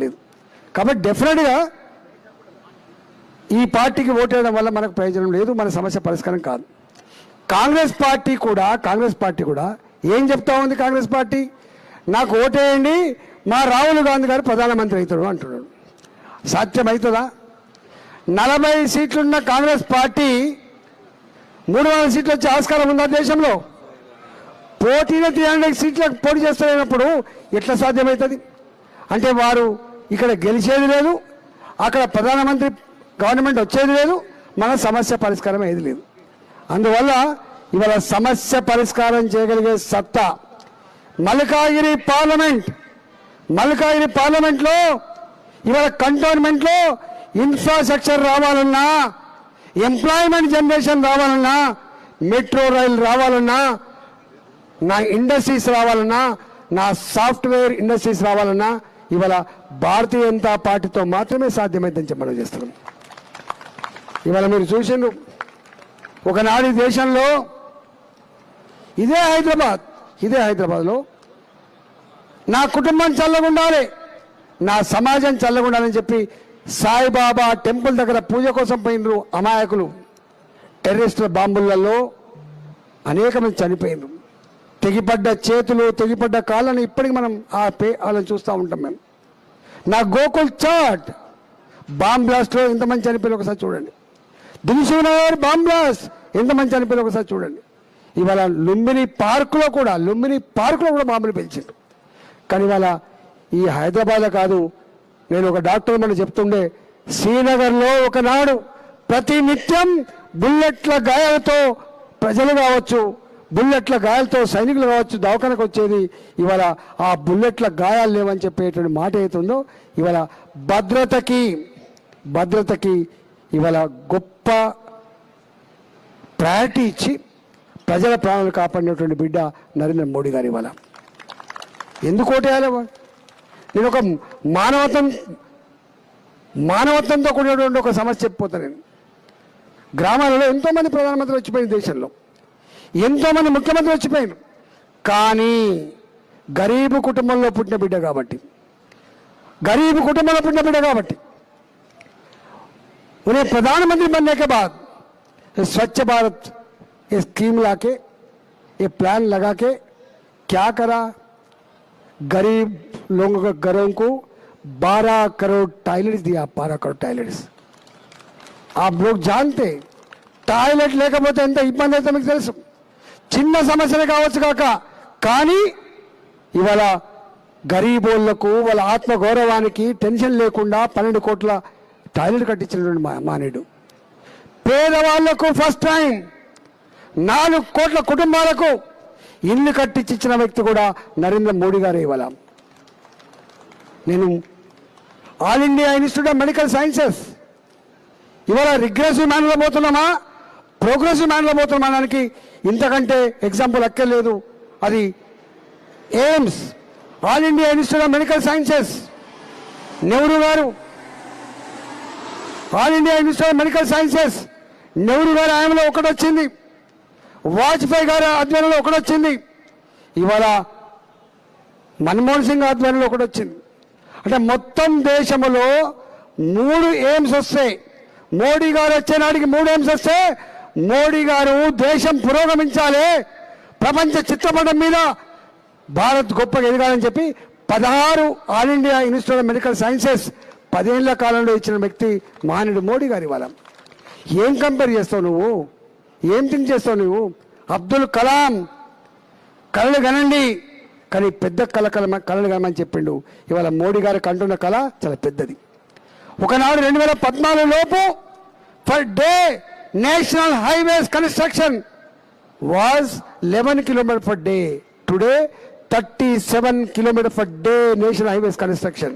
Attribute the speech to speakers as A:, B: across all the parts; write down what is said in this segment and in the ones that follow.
A: లేదు. కాబట్టి డెఫినెట్గా ఈ పార్టీకి ఓటేయడం వల్ల మనకు ప్రయోజనం లేదు, మన సమస్య పరిష్కారం కాదు. కాంగ్రెస్ పార్టీ కూడా ఏం చెప్తా ఉంది? కాంగ్రెస్ పార్టీ నాకు ఓటేయండి, మా రాహుల్ గాంధీ గారు ప్రధానమంత్రి అవుతాడు అంటున్నాడు. సాధ్యమవుతుందా? 40 సీట్లున్న కాంగ్రెస్ పార్టీ 300 సీట్లు వచ్చే ఆస్కారం ఉందా దేశంలో? పోటీలో 300 సీట్లకు పోటీ చేస్తున్నప్పుడు ఎట్లా సాధ్యమవుతుంది? అంటే వారు ఇక్కడ గెలిచేది లేదు, అక్కడ ప్రధానమంత్రి గవర్నమెంట్ వచ్చేది లేదు, మన సమస్య పరిష్కారం ఏది లేదు. అందువల్ల ఇవాళ సమస్య పరిష్కారం చేయగలిగే సత్తా మల్కాగిరి పార్లమెంట్లో ఇవాళ కంటోన్మెంట్లో ఇన్ఫ్రాస్ట్రక్చర్ రావాలన్నా, ఎంప్లాయ్మెంట్ జనరేషన్ రావాలన్నా, మెట్రో రైలు రావాలన్నా, నా ఇండస్ట్రీస్ రావాలన్నా, నా సాఫ్ట్వేర్ ఇండస్ట్రీస్ రావాలన్నా ఇవాళ భారతీయ జనతా పార్టీతో మాత్రమే సాధ్యమైందని చెప్పడం చేస్తున్నాం. ఇవాళ మీరు చూసిండ్రు, ఒకనాడు దేశంలో ఇదే హైదరాబాద్లో నా కుటుంబం చల్లగుండాలి, నా సమాజం చల్లగుండాలని చెప్పి సాయిబాబా టెంపుల్ దగ్గర పూజ కోసం పోయినరు అమాయకులు. టెర్రరిస్టుల బాంబులలో అనేక మంది చనిపోయినరు. తెగిపడ్డ చేతులు, తెగిపడ్డ కాళ్ళని ఇప్పటికి మనం వాళ్ళని చూస్తూ ఉంటాం. మేము నా గోకుల్ చాట్ బాంబ్ బ్లాస్ట్లో ఎంతమంది చనిపోయిన ఒకసారి చూడండి. దిల్సుఖ్నగర్ బాంబ్ బ్లాస్ట్ ఎంతమంది చనిపోయిన ఒకసారి చూడండి. ఇవాళ లుంబిని పార్కులో కూడా బాంబులు పేల్చిండ్రు. కానీ ఇవాళ ఈ హైదరాబాద్ కాదు, నేను ఒక డాక్టర్ మనం చెప్తుండే, శ్రీనగర్లో ఒకనాడు ప్రతి నిత్యం బుల్లెట్ల గాయాలతో ప్రజలు కావచ్చు, బుల్లెట్ల గాయాలతో సైనికులు కావచ్చు దవాఖానకు వచ్చేది. ఇవాళ ఆ బుల్లెట్ల గాయాలు లేవని చెప్పేటువంటి మాట అవుతుందో ఇవాళ భద్రతకి ఇవాళ గొప్ప ప్రయారిటీ ఇచ్చి ప్రజల ప్రాణాలు కాపాడినటువంటి బిడ్డ నరేంద్ర మోడీ గారు. ఇవాళ ఎందుకు ఓటేయాలి? నేను ఒక మానవత్వంతో కూడినటువంటి ఒక సమస్య చెప్పిపోతాను. నేను గ్రామాలలో ఎంతోమంది ప్రధానమంత్రులు వచ్చిపోయిన, దేశంలో ఎంతోమంది ముఖ్యమంత్రులు వచ్చిపోయారు. కానీ గరీబు కుటుంబంలో పుట్టిన బిడ్డ కాబట్టి उन्हें प्रधानमंत्री बनने के बाद स्वच्छ भारत ये स्कीम लाके, ये प्लान लगा के क्या करा? गरीब लोगों के घरों को 12 करोड़ टॉयलेट्स दिया. 12 करोड़ टॉयलेट्स. आप लोग जानते టాయిలెట్ లేకపోతే ఎంత ఇబ్బంది అయితే మీకు తెలుసు. చిన్న సమస్యలు కావచ్చు కాక, కానీ ఇవాళ గరీబోళ్లకు వాళ్ళ ఆత్మగౌరవానికి టెన్షన్ లేకుండా 12 కోట్ల టాయిలెట్ కట్టించినటువంటి మానేడు. పేదవాళ్లకు ఫస్ట్ టైం 4 కోట్ల కుటుంబాలకు ఇల్లు కట్టించిన వ్యక్తి కూడా నరేంద్ర మోడీ గారు. ఇవాళ నేను All India Institute of Medical Sciences ఇవాళ రిగ్రెసివ్ మ్యాన్లో పోతున్నామా, ప్రోగ్రెసివ్ మ్యాన్లో పోతున్నామా అనడానికి ఇంతకంటే ఎగ్జాంపుల్ అక్కర్లేదు. అది AIIMS, All India Institute of Medical Sciences, Nehru garu, All India Institute of Medical Sciences Nehru గారి ఆయంలో ఒకటి వచ్చింది, వాజ్పేయి గారి ఆధ్వర్యంలో ఒకటి వచ్చింది, ఇవాళ మన్మోహన్ సింగ్ ఆధ్వర్యంలో ఒకటి వచ్చింది. అంటే మొత్తం దేశంలో 3 ఎయిమ్స్ వస్తాయి. మోడీ గారు వచ్చే నాటికి 3 ఎయిమ్స్ వస్తే మోడీ గారు దేశం పురోగమించాలి, ప్రపంచ చిత్రపటం మీద భారత్ గొప్పగా ఎదగాలని చెప్పి 16 all India Institute of Medical sciences 10 ఏళ్ల కాలంలో ఇచ్చిన వ్యక్తి మహానుడు మోడీ గారు. ఇవాళ ఏం కంపేర్ చేస్తావు నువ్వు? ఏం థింక్ చేస్తావు నువ్వు? అబ్దుల్ కలాం కళలు కనండి, కానీ పెద్ద కళలు కనమని చెప్పిండు. ఇవాళ మోడీ గారు కంటున్న కళ చాలా పెద్దది. ఒకనాడు 2014 లోపు for day national highways construction was 11 kilometers per day. Today 37 kilometers per day national highways construction.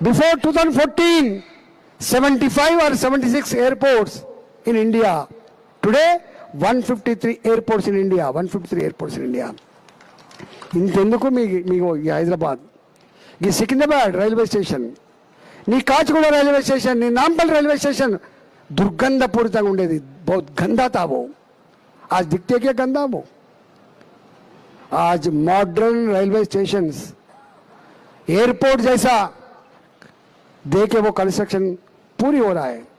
A: Before 2014 75 or 76 airports in India. Today 153 airports in India. 153 airports in India. ఇంతెందుకు మీకు ఈ హైదరాబాద్, ఈ సికింద్రాబాద్ రైల్వే స్టేషన్, నీ కాచిగూడ రైల్వే స్టేషన్, నీ నాంపల్ railway station दुर्गंधपूरित बहुत गंदा था वो। आज दिखते क्या गंदा वो? आज मॉडर्न रेलवे स्टेशंस एयरपोर्ट जैसा देखे वो कंस्ट्रक्शन पूरी हो रहा है।